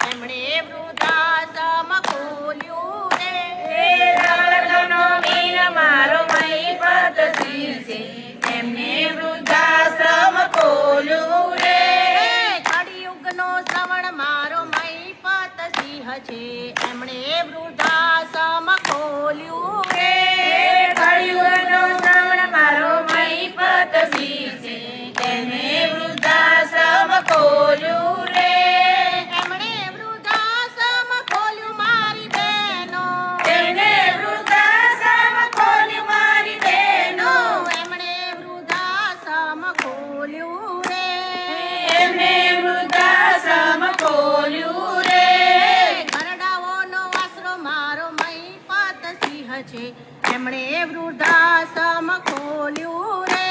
એમણે વૃદ્ધાશ્રમ ખોલ્યું રે. રણનો મીર મારો મહીપત સિંહ છે, એમને વૃદ્ધાશ્રમ ખોલ્યું રે. કળિયુગનો શ્રવણ મારો મહીપત સિંહ છે, એમણે વૃદ્ધાશ્રમ ખોલ્યું રે. કળિયુગનો શ્રવણ મારો મહીપત સિંહ છે, એને વૃદ્ધાશ્રમ ખોલ્યું રે. એમણે વૃદ્ધાશ્રમ ખોલ્યું મારી બહેનો. એને વૃદ્ધાશ્રમ ખોલ્યું મારી બહેનો. એમણે વૃદ્ધાશ્રમ ખોલ્યું રે. એમને વૃદ્ધાશ્રમ ખોલ્યું રે. ઘરડાઓનો આશરો મારો મહીપત સિંહ છે, એમણે વૃદ્ધાશ્રમ ખોલ્યું રે.